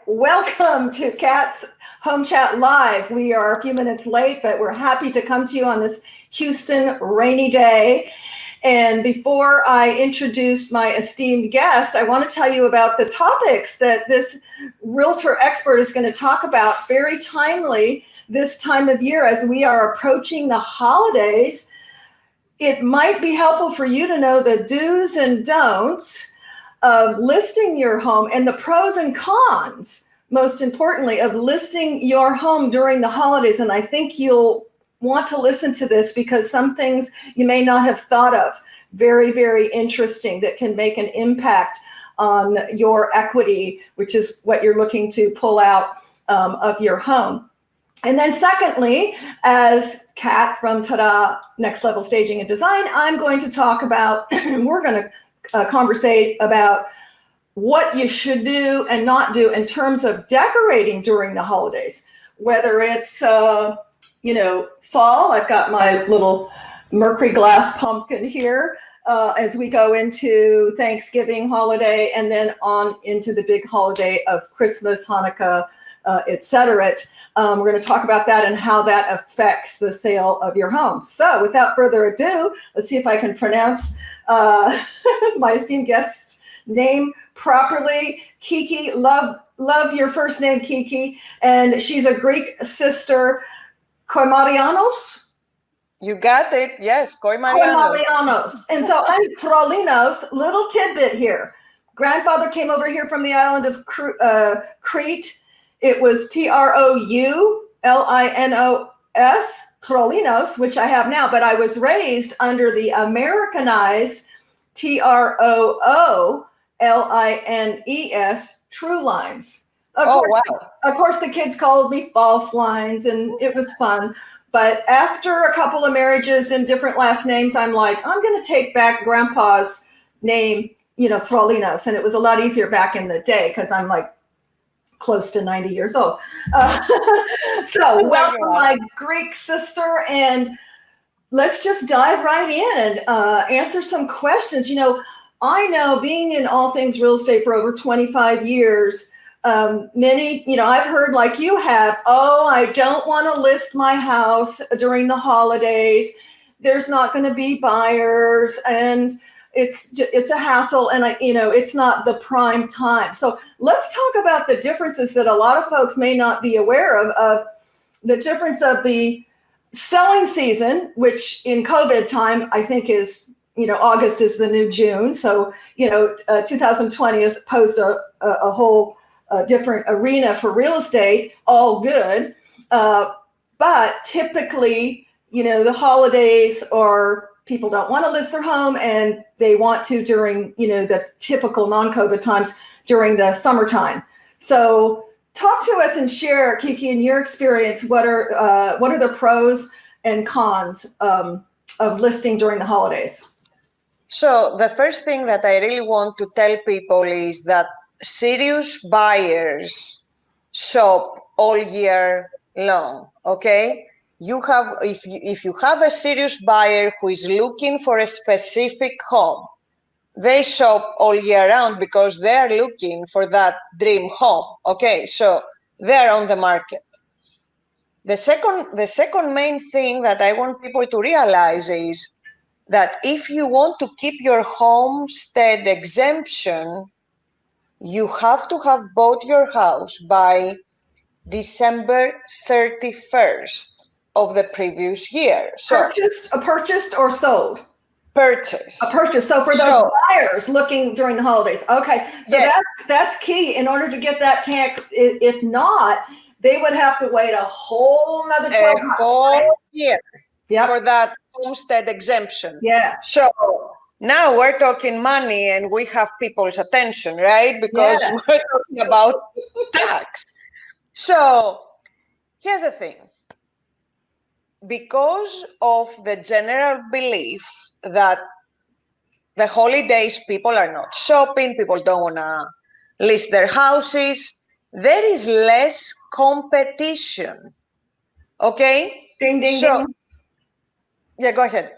Welcome to Kat's Home Chat Live. We are a few minutes late, but we're happy to come to you on this Houston rainy day. And before I introduce my esteemed guest, I want to tell you about the topics that this realtor expert is going to talk about. Very timely this time of year as we are approaching the holidays. It might be helpful for you to know the do's and don'ts of listing your home and the pros and cons, most importantly, of listing your home during the holidays. And I think you'll want to listen to this because some things you may not have thought of. Very, very interesting that can make an impact on your equity, which is what you're looking to pull out of your home. And then secondly, as Kat from Next Level Staging and Design, I'm going to talk about, we're going to conversate about what you should do and not do in terms of decorating during the holidays, whether it's, fall. I've got my little mercury glass pumpkin here as we go into Thanksgiving holiday and then on into the big holiday of Christmas, Hanukkah, etc. We're going to talk about that and how that affects the sale of your home. So without further ado, let's see if I can pronounce my esteemed guest's name properly. Kiki, love your first name, Kiki. And she's a Greek sister, Koimarianos. You got it. Yes, Koimarianos. And so I'm Trolinos. Little tidbit here. Grandfather came over here from the island of Crete. It was Troulinos, Trolinos, which I have now, but I was raised under the Americanized Troolines, True Lines. Of course, the kids called me False Lines, and it was fun. But after a couple of marriages and different last names, I'm like, I'm going to take back Grandpa's name, Trolinos. And it was a lot easier back in the day because I'm like, close to 90 years old. So welcome, my Greek sister, and let's just dive right in and answer some questions. I know being in all things real estate for over 25 years, many, I've heard like you have, I don't want to list my house during the holidays. There's not going to be buyers and it's a hassle and it's not the prime time. So let's talk about the differences that a lot of folks may not be aware of the difference of the selling season, which in COVID time, I think is, August is the new June. So, 2020 has posed a whole different arena for real estate, all good. But typically, the holidays or people don't want to list their home and they want to during, the typical non-COVID times during the summertime. So talk to us and share, Kiki, in your experience, what are the pros and cons of listing during the holidays? So the first thing that I really want to tell people is that serious buyers shop all year long, okay? If you have a serious buyer who is looking for a specific home, they shop all year round because they're looking for that dream home. Okay, so they're on the market. The second main thing that I want people to realize is that if you want to keep your homestead exemption, you have to have bought your house by December 31st of the previous year. So purchased or sold? Purchase. A purchase. So for those buyers looking during the holidays. Okay. So yes. That's key in order to get that tax. If not, they would have to wait a whole nother 12 months. Whole year for that homestead exemption. Yes. So now we're talking money and we have people's attention, right? Because we're talking about tax. So here's the thing. Because of the general belief that the holidays people are not shopping, people don't want to list their houses, there is less competition. Okay? Ding, ding, ding. Yeah, go ahead.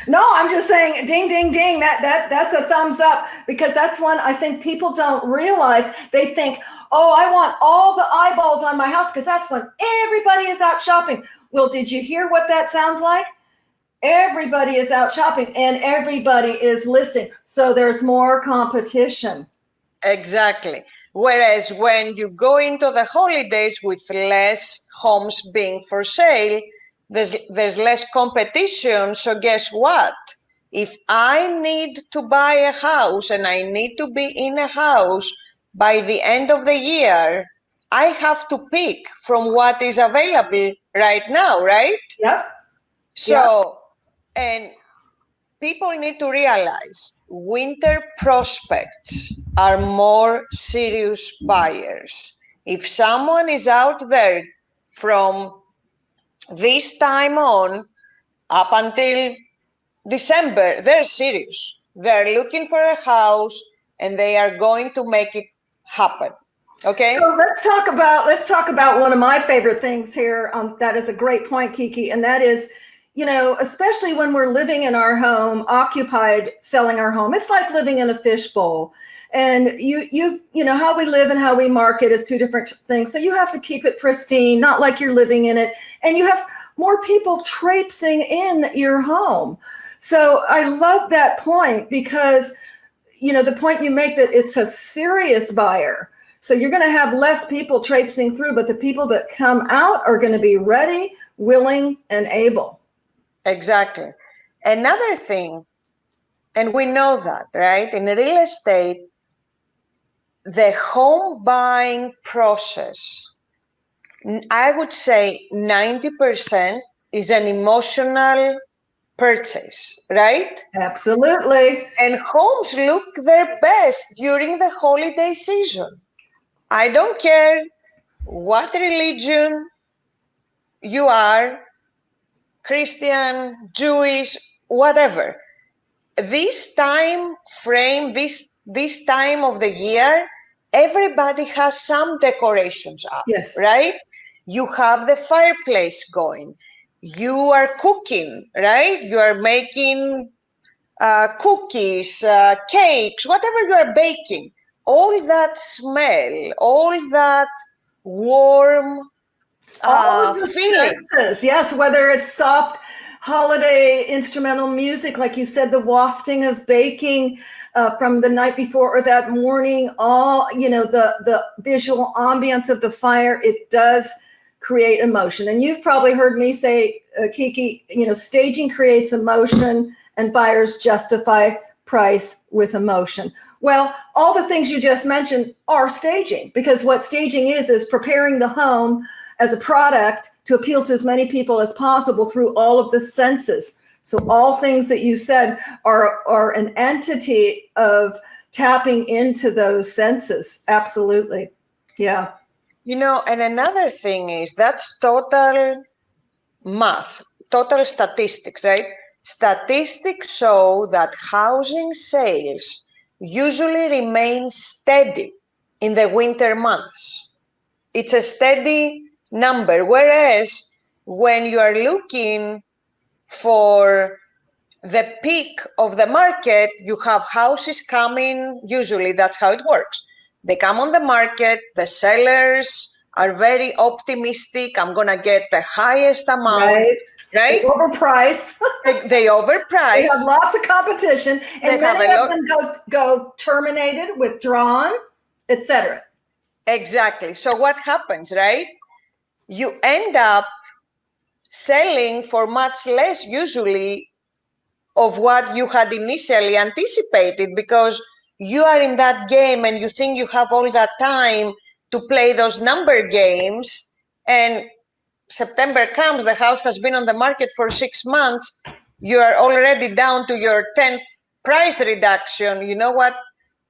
No, I'm just saying ding, ding, ding. That's a thumbs up because that's one I think people don't realize. They think, Oh, I want all the eyeballs on my house because that's when everybody is out shopping. Well, did you hear what that sounds like? Everybody is out shopping and everybody is listing. So there's more competition. Exactly. Whereas when you go into the holidays with less homes being for sale, there's less competition. So guess what? If I need to buy a house and I need to be in a house by the end of the year, I have to pick from what is available right now, right? Yep. So, and people need to realize winter prospects are more serious buyers. If someone is out there from this time on up until December, they're serious. They're looking for a house and they are going to make it happen. Okay? So let's talk about one of my favorite things here. That is a great point, Kiki, and that is, especially when we're living in our home, occupied, selling our home, it's like living in a fishbowl. And you know how we live and how we market is two different things. So you have to keep it pristine, not like you're living in it, and you have more people traipsing in your home. So I love that point because the point you make that it's a serious buyer. So you're going to have less people traipsing through, but the people that come out are going to be ready, willing, and able. Exactly. Another thing, and we know that, right? In real estate, the home buying process, I would say 90% is an emotional purchase, right? Absolutely. And homes look their best during the holiday season. I don't care what religion you are, Christian, Jewish, whatever. This time frame, this time of the year, everybody has some decorations up, Yes. right? You have the fireplace going. You are cooking, right? You are making cookies, cakes, whatever you are baking. All that smell, all that warm All of the feeling. senses, yes, whether it's soft holiday instrumental music, like you said, the wafting of baking from the night before or that morning, all, the visual ambience of the fire, it does create emotion. And you've probably heard me say, Kiki, staging creates emotion and buyers justify price with emotion. Well, all the things you just mentioned are staging, because what staging is preparing the home as a product to appeal to as many people as possible through all of the senses. So all things that you said are an entity of tapping into those senses. Absolutely. Yeah. And another thing is that's total math, total statistics, right? Statistics show that housing sales usually remain steady in the winter months. It's a steady number, whereas when you are looking for the peak of the market, you have houses coming, usually that's how it works. They come on the market, the sellers are very optimistic, I'm gonna get the highest amount, right? They overprice. They overprice. They have lots of competition, and many of them go terminated, withdrawn, etc. Exactly. So what happens, right? You end up selling for much less usually of what you had initially anticipated, because you are in that game and you think you have all that time to play those number games, and September comes, the house has been on the market for 6 months, you are already down to your 10th price reduction. You know what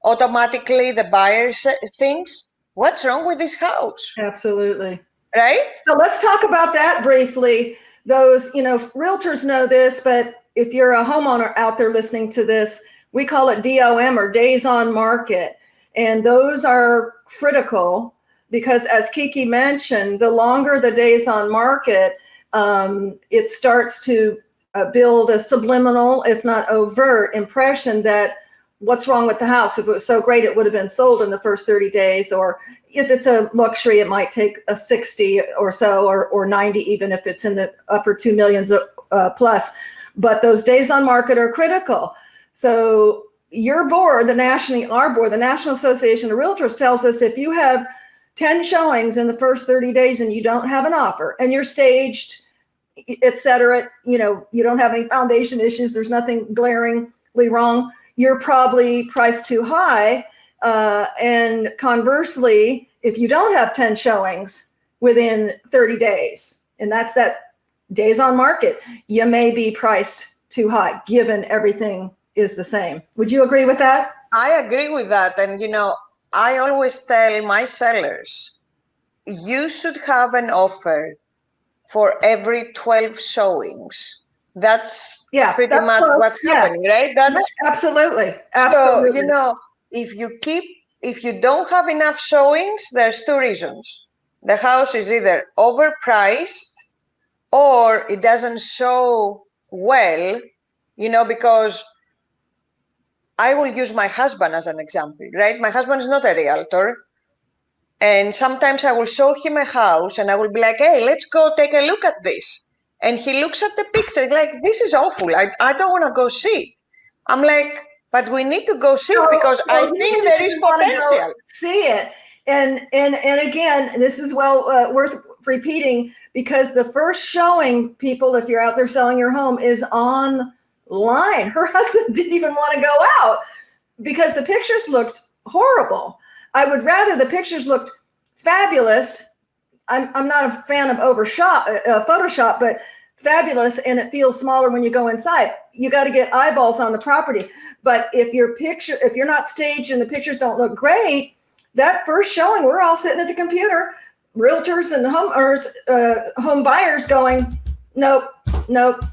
automatically the buyer thinks? What's wrong with this house? Absolutely. Right? So let's talk about that briefly. Those, realtors know this, but if you're a homeowner out there listening to this, we call it DOM, or days on market. And those are critical because, as Kiki mentioned, the longer the days on market, it starts to build a subliminal, if not overt, impression that what's wrong with the house? If it was so great, it would have been sold in the first 30 days. Or if it's a luxury, it might take a 60 or so, or 90, even if it's in the upper 2 millions plus. But those days on market are critical. So your board, our board, the National Association of Realtors, tells us if you have 10 showings in the first 30 days and you don't have an offer and you're staged, et cetera, you don't have any foundation issues, there's nothing glaringly wrong, you're probably priced too high. And conversely, if you don't have 10 showings within 30 days, and that's that days on market, you may be priced too high, given everything is the same. Would you agree with that? I agree with that. And, I always tell my sellers, you should have an offer for every 12 showings. That's pretty much close. What's happening, right? That's absolutely. So, if you don't have enough showings, there's two reasons. The house is either overpriced or it doesn't show well, because I will use my husband as an example, right? My husband is not a realtor. And sometimes I will show him a house and I will be like, hey, let's go take a look at this. And he looks at the picture like, this is awful. I don't want to go see it. I'm like, but we need to go see it because I think there is potential. See it. And again, this is worth repeating, because the first showing, people, if you're out there selling your home, is online. Her husband didn't even want to go out because the pictures looked horrible. I would rather the pictures looked fabulous. I'm not a fan of Photoshop, but fabulous, and it feels smaller when you go inside. You got to get eyeballs on the property. But if you're not staged and the pictures don't look great, that first showing, we're all sitting at the computer, realtors and home buyers going, nope,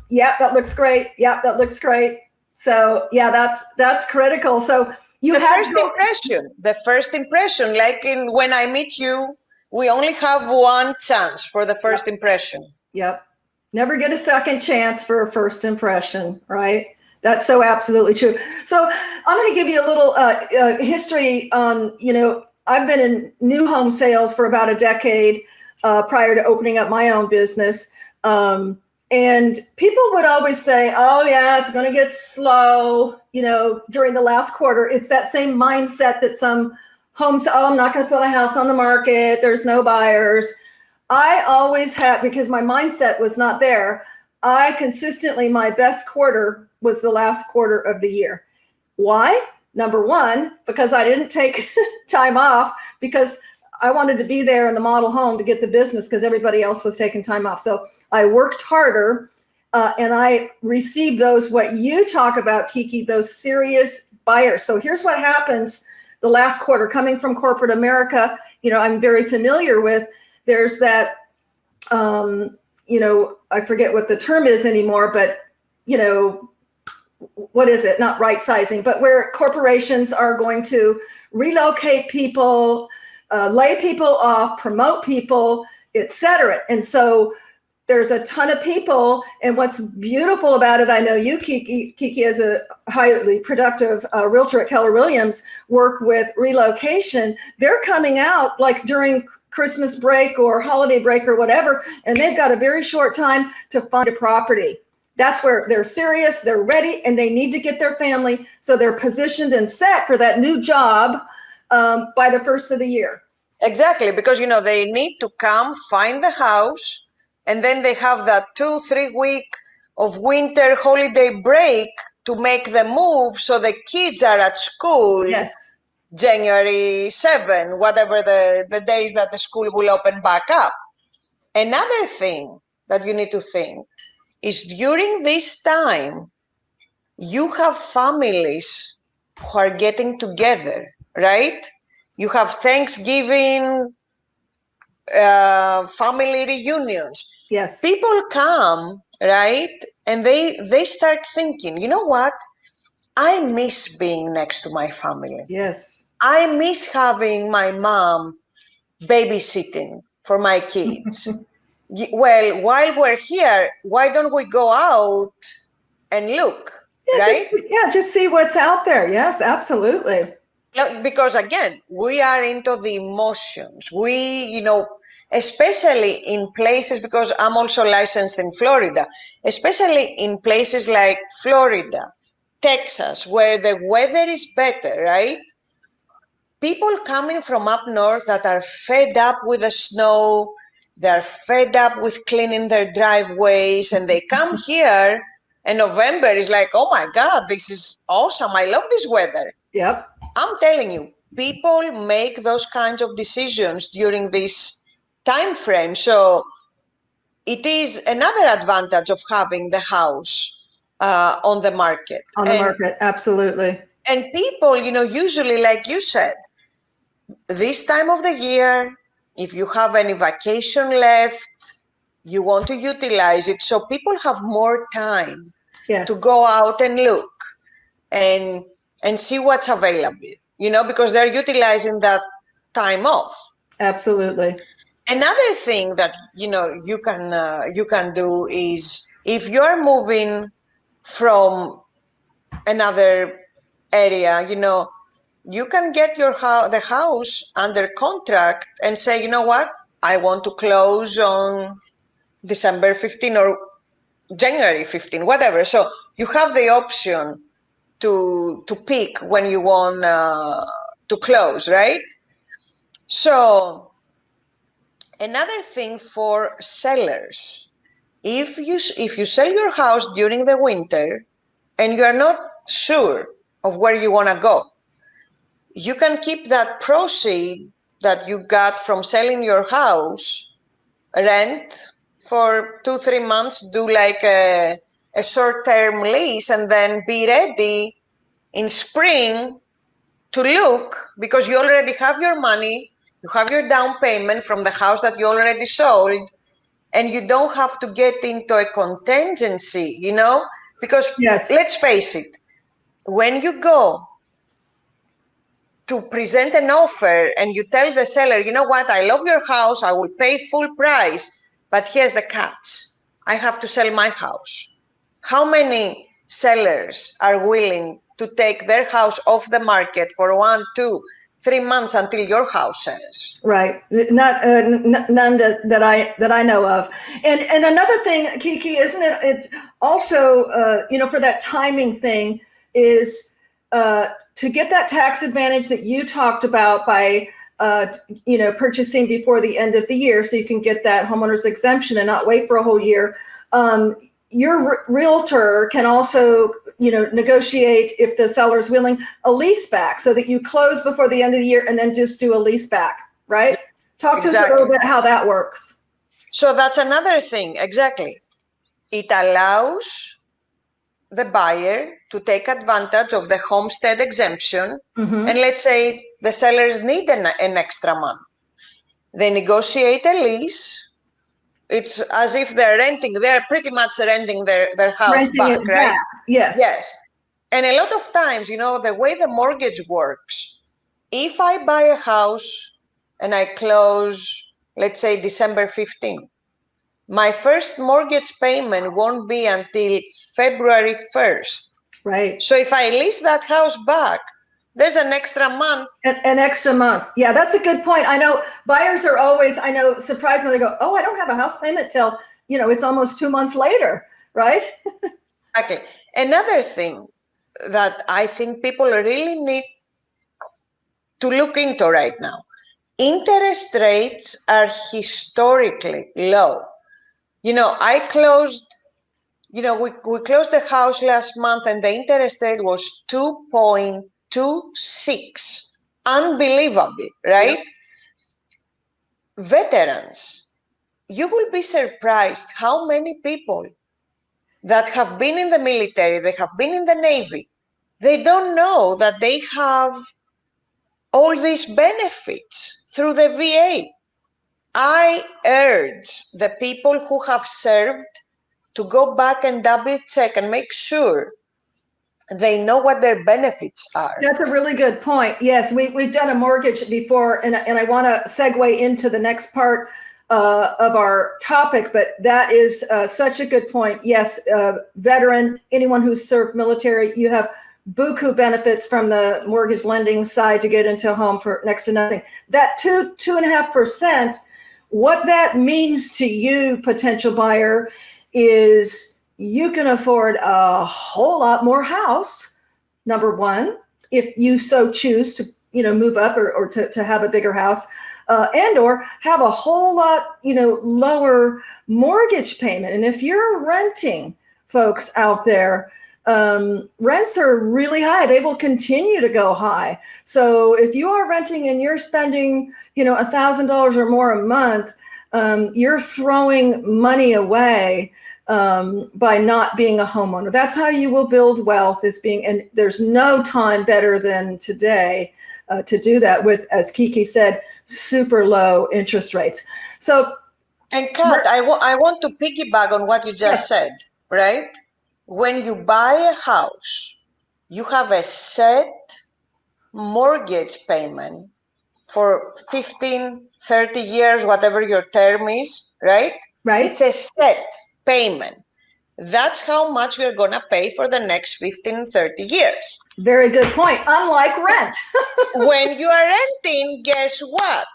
yep, that looks great. Yep, that looks great. So yeah, that's critical. So the first impression, like when I meet you, we only have one chance for the first impression. Yep. Never get a second chance for a first impression, right? That's so absolutely true. So I'm going to give you a little history on, I've been in new home sales for about a decade prior to opening up my own business. And people would always say, oh yeah, it's going to get slow, during the last quarter. It's that same mindset that some homes, I'm not going to put a house on the market, there's no buyers. I always have, because my mindset was not there, my best quarter was the last quarter of the year. Why? Number one, because I didn't take time off, because I wanted to be there in the model home to get the business because everybody else was taking time off. So I worked harder and I received what you talk about, Kiki, those serious buyers. So here's what happens the last quarter, coming from corporate America, I'm very familiar with. There's that, I forget what the term is anymore, but, what is it? Not right sizing, but where corporations are going to relocate people, lay people off, promote people, et cetera. And so there's a ton of people. And what's beautiful about it, I know you, Kiki, as a highly productive realtor at Keller Williams, work with relocation. They're coming out like during Christmas break or holiday break or whatever, and they've got a very short time to find a property. That's where they're serious, they're ready, and they need to get their family. So they're positioned and set for that new job by the first of the year. Exactly, because, they need to come, find the house, and then they have that 2-3 week of winter holiday break to make the move. So the kids are at school. Yes. January 7, whatever the days that the school will open back up. Another thing that you need to think is during this time, you have families who are getting together, right? You have Thanksgiving, family reunions. Yes. People come, right? And they start thinking, you know what? I miss being next to my family. Yes. I miss having my mom babysitting for my kids. Well, while we're here, why don't we go out and look? right? Just see what's out there. Yes, absolutely. Because again, we are into the emotions. Especially in places, because I'm also licensed in Florida, especially in places like Florida, Texas, where the weather is better, right? People coming from up north that are fed up with the snow, they're fed up with cleaning their driveways, and they come here, and November is like, oh my God, this is awesome. I love this weather. Yep. I'm telling you, people make those kinds of decisions during this time frame. So it is another advantage of having the house on the market. On the market, absolutely. And people, usually, like you said, this time of the year, if you have any vacation left, you want to utilize it. So people have more time to go out and look and see what's available, because they're utilizing that time off. Absolutely. Another thing that you can do is, if you're moving from another area, you can get the house under contract and say, you know what, I want to close on December 15 or January 15, whatever. So you have the option to pick when you want to close, right? So another thing for sellers, if you sell your house during the winter and you are not sure of where you want to go, you can keep that proceed that you got from selling your house, rent for 2-3 months, do like a short-term lease, and then be ready in spring to look, because you already have your money, you have your down payment from the house that you already sold, and you don't have to get into a contingency, because let's face it, when you go to present an offer and you tell the seller, you know what, I love your house, I will pay full price, but here's the catch, I have to sell my house. How many sellers are willing to take their house off the market for 1, 2, 3 months until your house sells? Right. Not none that I know of. And another thing, Kiki, isn't it? It's also for that timing thing is to get that tax advantage that you talked about by purchasing before the end of the year, so you can get that homeowner's exemption and not wait for a whole year. Your realtor can also, negotiate, if the seller's willing, a lease back, so that you close before the end of the year and then just do a lease back, right? Talk to us a little bit how that works. So that's another thing, exactly. It allows the buyer to take advantage of the homestead exemption. Mm-hmm. And let's say the sellers need an extra month. They negotiate a lease. It's as if they're pretty much renting their house back, right? Back. Yes. And a lot of times, the way the mortgage works, if I buy a house and I close, let's say December 15, my first mortgage payment won't be until February 1st. Right. So if I lease that house back, there's an extra month. An extra month. Yeah, that's a good point. I know buyers are always, surprised when they go, oh, I don't have a house payment till, it's almost 2 months later, right? Okay. Another thing that I think people really need to look into right now, interest rates are historically low. I closed, we closed the house last month and the interest rate was 2.26. Unbelievable, right? Yep. Veterans, you will be surprised how many people that have been in the military, they have been in the Navy, they don't know that they have all these benefits through the VA. I urge the people who have served to go back and double check and make sure they know what their benefits are. That's a really good point. Yes, we've done a mortgage before, and I want to segue into the next part of our topic, but that is such a good point. Yes, veteran, anyone who's served military, you have buku benefits from the mortgage lending side to get into a home for next to nothing. That 2.5%, what that means to you, potential buyer, is you can afford a whole lot more house, number one, if you so choose to, move up or to have a bigger house, and or have a whole lot, lower mortgage payment. And if you're renting, folks out there, rents are really high. They will continue to go high. So if you are renting and you're spending, $1,000 or more a month, you're throwing money away by not being a homeowner. That's how you will build wealth, and there's no time better than today to do that with, as Kiki said, super low interest rates. So, and Kat, I want to piggyback on what you just said, right? When you buy a house, you have a set mortgage payment for 15, 30 years, whatever your term is, right? Right. It's a set payment. That's how much you're going to pay for the next 15, 30 years. Very good point. Unlike rent. When you are renting, guess what?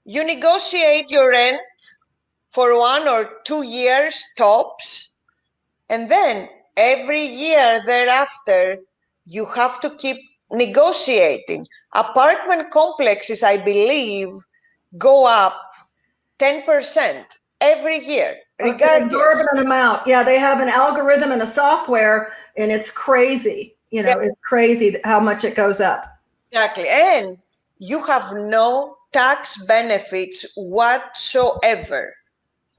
You negotiate your rent for 1 or 2 years tops, and then every year thereafter, you have to keep negotiating. Apartment complexes, I believe, go up 10% every year, regardless. An exorbitant amount. Yeah, they have an algorithm and a software, and it's crazy. It's crazy how much it goes up. Exactly. And you have no tax benefits whatsoever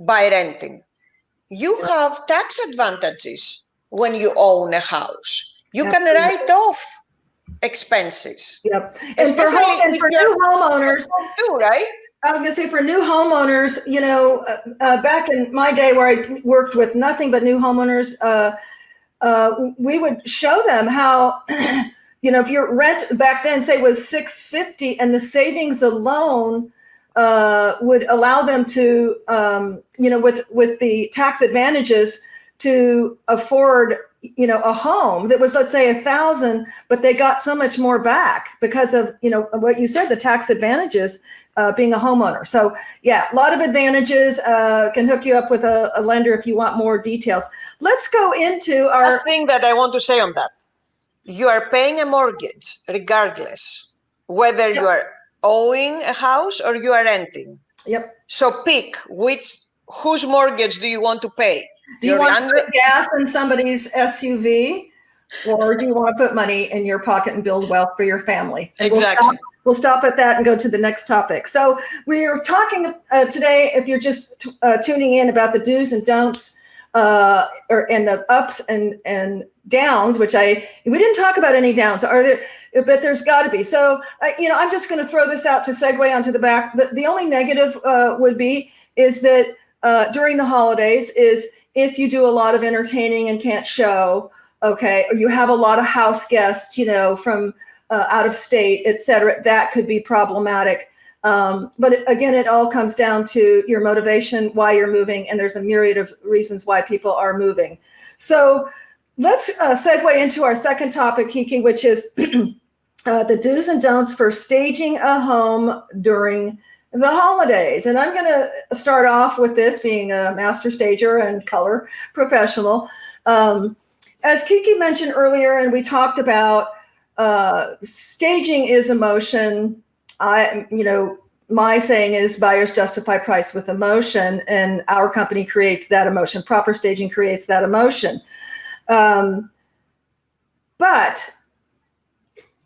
by renting. You have tax advantages when you own a house. You can write off expenses. Yep. Especially for new homeowners too, right? I was going to say, for new homeowners, back in my day where I worked with nothing but new homeowners, we would show them how, if your rent back then, say, was $650, and the savings alone would allow them to, with the tax advantages, to afford, a home that was, let's say, $1,000, but they got so much more back because of, what you said, the tax advantages, being a homeowner. So yeah, a lot of advantages, can hook you up with a lender if you want more details. Let's go into our last thing that I want to say on that. You are paying a mortgage regardless, whether you are owning a house or you are renting. Yep. So pick whose mortgage do you want to pay? Do you want to put gas in somebody's SUV, or do you want to put money in your pocket and build wealth for your family? Exactly. We'll stop at that and go to the next topic. So we are talking today, if you're just tuning in, about the do's and don'ts, and the ups and downs, which we didn't talk about any downs. Are there? But there's got to be. So, I'm just going to throw this out to segue onto the back. The only negative is that during the holidays is if you do a lot of entertaining and can't show, okay, or you have a lot of house guests, from out of state, et cetera, that could be problematic. But again, it all comes down to your motivation, why you're moving, and there's a myriad of reasons why people are moving. So let's segue into our second topic, Kiki, which is the do's and don'ts for staging a home during the holidays. And I'm going to start off with this, being a master stager and color professional. As Kiki mentioned earlier, and we talked about, staging is emotion. My saying is buyers justify price with emotion, and our company creates that emotion. Proper staging creates that emotion. But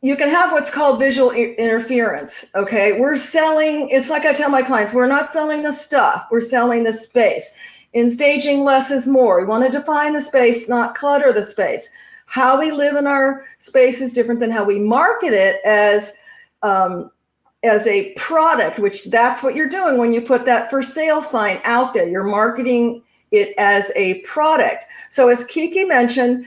you can have what's called visual interference, okay? We're selling, it's like I tell my clients, we're not selling the stuff, we're selling the space. In staging, less is more. We want to define the space, not clutter the space. How we live in our space is different than how we market it as a product, which that's what you're doing when you put that for sale sign out there. You're marketing it as a product. So as Kiki mentioned,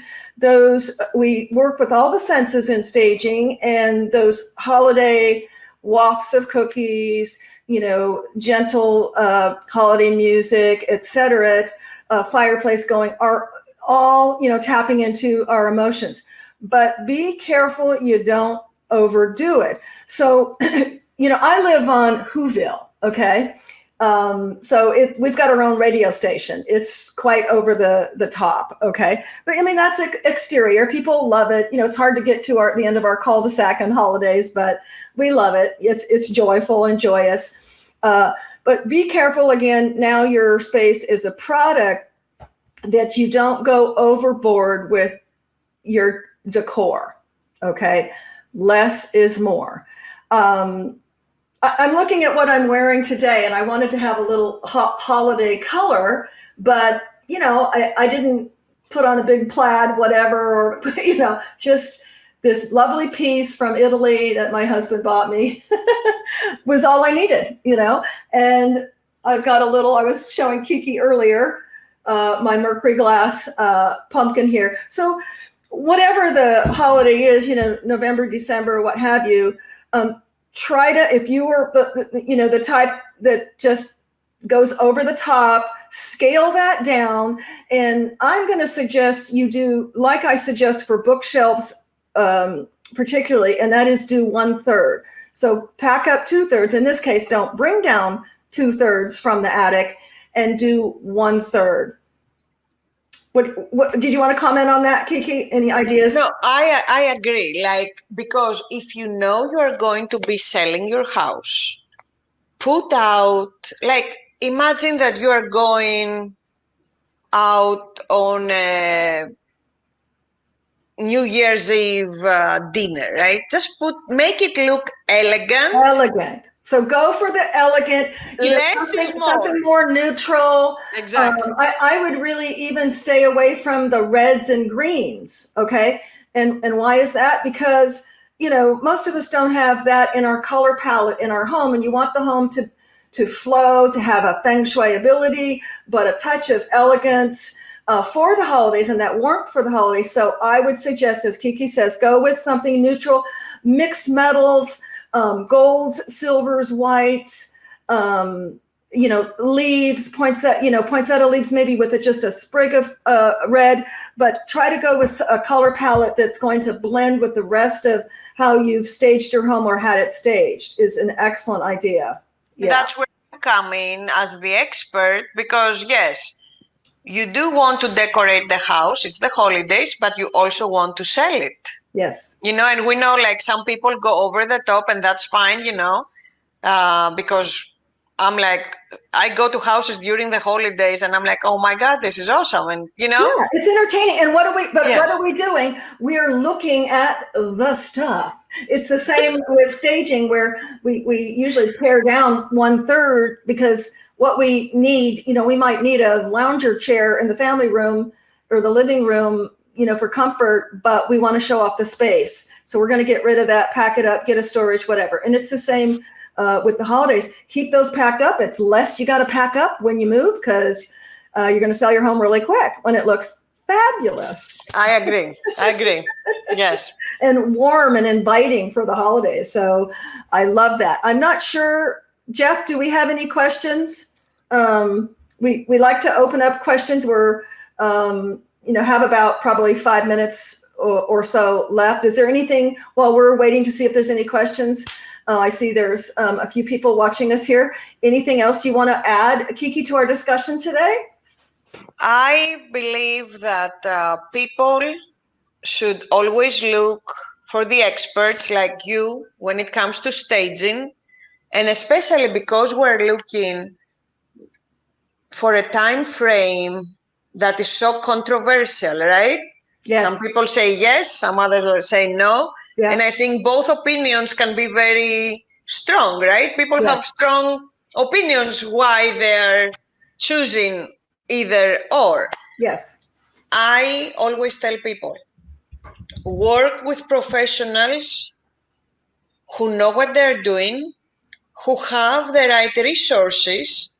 we work with all the senses in staging, and those holiday wafts of cookies, gentle holiday music, etc., fireplace going, are all, tapping into our emotions. But be careful you don't overdo it. So, I live on Whoville, okay? So we've got our own radio station. It's quite over the top, okay? But I mean, that's exterior. People love it. It's hard to get to the end of our cul-de-sac on holidays, but we love it. It's joyful and joyous. But be careful again. Now your space is a product that you don't go overboard with your decor, okay? Less is more. I'm looking at what I'm wearing today, and I wanted to have a little holiday color, but, I didn't put on a big plaid, whatever, or, just this lovely piece from Italy that my husband bought me was all I needed, and I've got I was showing Kiki earlier, my mercury glass pumpkin here. So whatever the holiday is, November, December, what have you, try to, if you were, the type that just goes over the top, scale that down. And I'm going to suggest you do, like I suggest for bookshelves, particularly, and that is do 1/3. So pack up 2/3. In this case, don't bring down 2/3 from the attic, and do 1/3. What did you want to comment on that, Kiki? Any ideas? No, I agree. Because if you know you're going to be selling your house, put out, imagine that you are going out on a New Year's Eve dinner, right? Just make it look elegant. Elegant. So go for the elegant, less is more. Something more neutral. Exactly. I would really even stay away from the reds and greens. Okay. And why is that? Because, most of us don't have that in our color palette in our home, and you want the home to flow, to have a feng shui ability, but a touch of elegance for the holidays and that warmth for the holidays. So I would suggest, as Kiki says, go with something neutral, mixed metals, golds, silvers, whites, leaves, poinsettia leaves, maybe with just a sprig of red, but try to go with a color palette that's going to blend with the rest of how you've staged your home or had it staged is an excellent idea. Yeah. That's where you come in as the expert, because yes, you do want to decorate the house. It's the holidays, but you also want to sell it. Yes. And we know some people go over the top, and that's fine, because I go to houses during the holidays and I'm like, oh my God, this is awesome. And yeah, it's entertaining. And what are we doing? We're looking at the stuff. It's the same with staging, where we usually pare down 1/3 because what we need, we might need a lounger chair in the family room or the living room, for comfort, but we want to show off the space. So we're going to get rid of that, pack it up, get a storage, whatever. And it's the same with the holidays. Keep those packed up. It's less you got to pack up when you move, because you're going to sell your home really quick when it looks fabulous. I agree. Yes. And warm and inviting for the holidays. So I love that. I'm not sure, Jeff, do we have any questions? We like to open up questions. We're have about probably 5 minutes or so left. Is there anything while we're waiting to see if there's any questions? I see there's a few people watching us here. Anything else you want to add, Kiki, to our discussion today? I believe that people should always look for the experts like you when it comes to staging, and especially because we're looking for a time frame that is so controversial, right? Yes. Some people say yes, some others will say no. Yeah. And I think both opinions can be very strong, right? People have strong opinions why they're choosing either or. Yes. I always tell people, work with professionals who know what they're doing, who have the right resources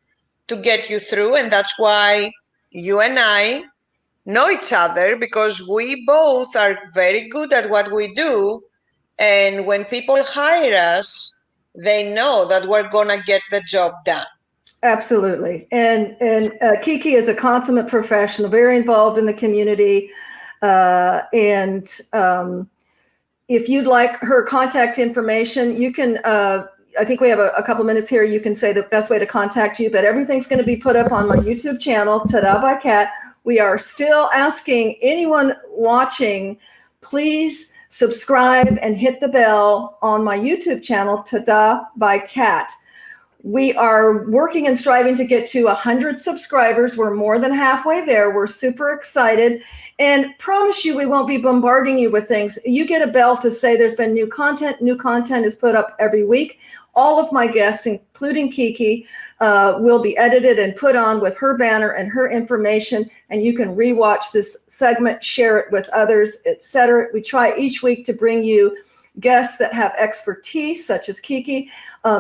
to get you through. And that's why you and I know each other, because we both are very good at what we do. And when people hire us, they know that we're gonna get the job done. Absolutely. And Kiki is a consummate professional, very involved in the community. And if you'd like her contact information, you can, I think we have a couple minutes here. You can say the best way to contact you, but everything's going to be put up on my YouTube channel, Tadabykat. We are still asking anyone watching, please subscribe and hit the bell on my YouTube channel, Tadabykat. We are working and striving to get to 100 subscribers. We're more than halfway there. We're super excited and promise you we won't be bombarding you with things. You get a bell to say there's been new content. New content is put up every week. All of my guests, including Kiki, will be edited and put on with her banner and her information, and you can rewatch this segment, share it with others, etc. We try each week to bring you guests that have expertise, such as Kiki,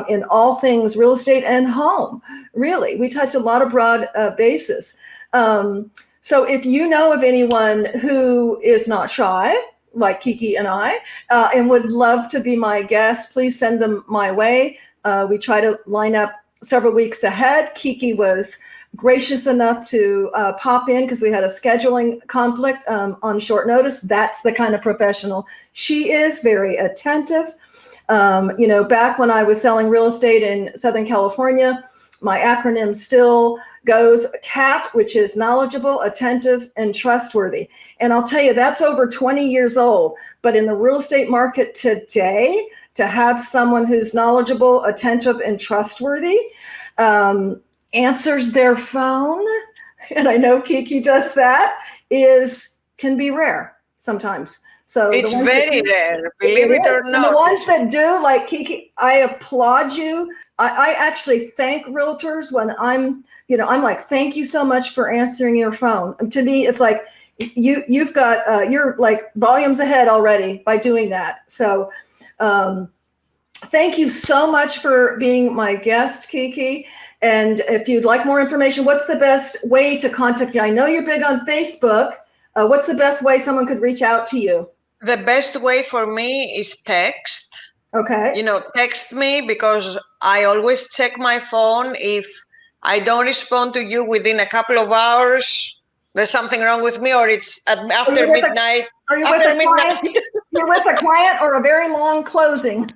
in all things real estate and home. Really, we touch a lot of broad bases. So if you know of anyone who is not shy, like Kiki and I, and would love to be my guest, please send them my way. We try to line up several weeks ahead. Kiki was gracious enough to pop in because we had a scheduling conflict on short notice. That's the kind of professional she is, very attentive. You know, back when I was selling real estate in Southern California, my acronym still goes CAT, which is knowledgeable, attentive, and trustworthy. And I'll tell you, that's over 20 years old. But in the real estate market today, to have someone who's knowledgeable, attentive, and trustworthy, answers their phone, and I know Kiki does that, can be rare sometimes. So it's very rare, believe it or not. And the ones that do, like Kiki, I applaud you. I actually thank realtors when I'm like, thank you so much for answering your phone. And to me, it's like you've got you're like volumes ahead already by doing that. So thank you so much for being my guest, Kiki. And if you'd like more information, what's the best way to contact you? I know you're big on Facebook. What's the best way someone could reach out to you? The best way for me is text. Okay. You know, text me because I always check my phone. If I don't respond to you within a couple of hours, there's something wrong with me, or it's after midnight. Are you with a client? You're with a client or a very long closing.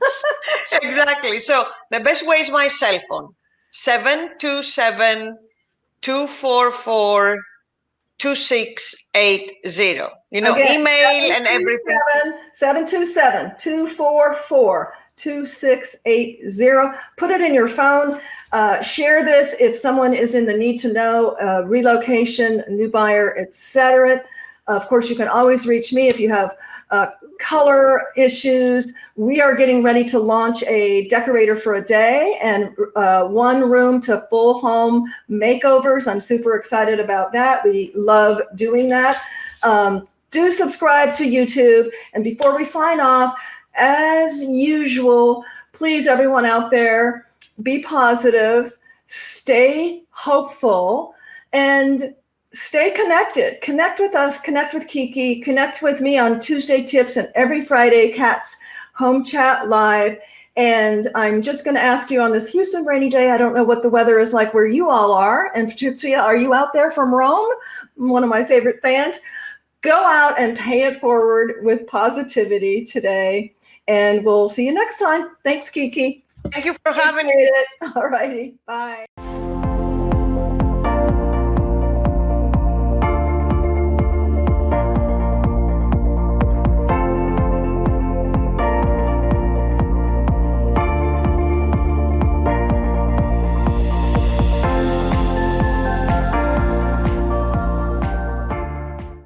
Exactly. So the best way is my cell phone, 727-244-2680. You know, again, email and everything. 727-244-2680. Put it in your phone. Share this if someone is in the need to know, relocation, new buyer, etc. Of course, you can always reach me if you have color issues. We are getting ready to launch a decorator for a day and one room to full home makeovers. I'm super excited about that. We love doing that. Do subscribe to YouTube. And before we sign off, as usual, please, everyone out there, be positive, stay hopeful, and stay connected. Connect with us, connect with Kiki, connect with me on Tuesday Tips and every Friday, Kat's Home Chat Live. And I'm just going to ask you on this Houston rainy day, I don't know what the weather is like where you all are. And Patrizia, are you out there from Rome? One of my favorite fans. Go out and pay it forward with positivity today. And we'll see you next time. Thanks, Kiki. Thank you for having me. All righty. Bye.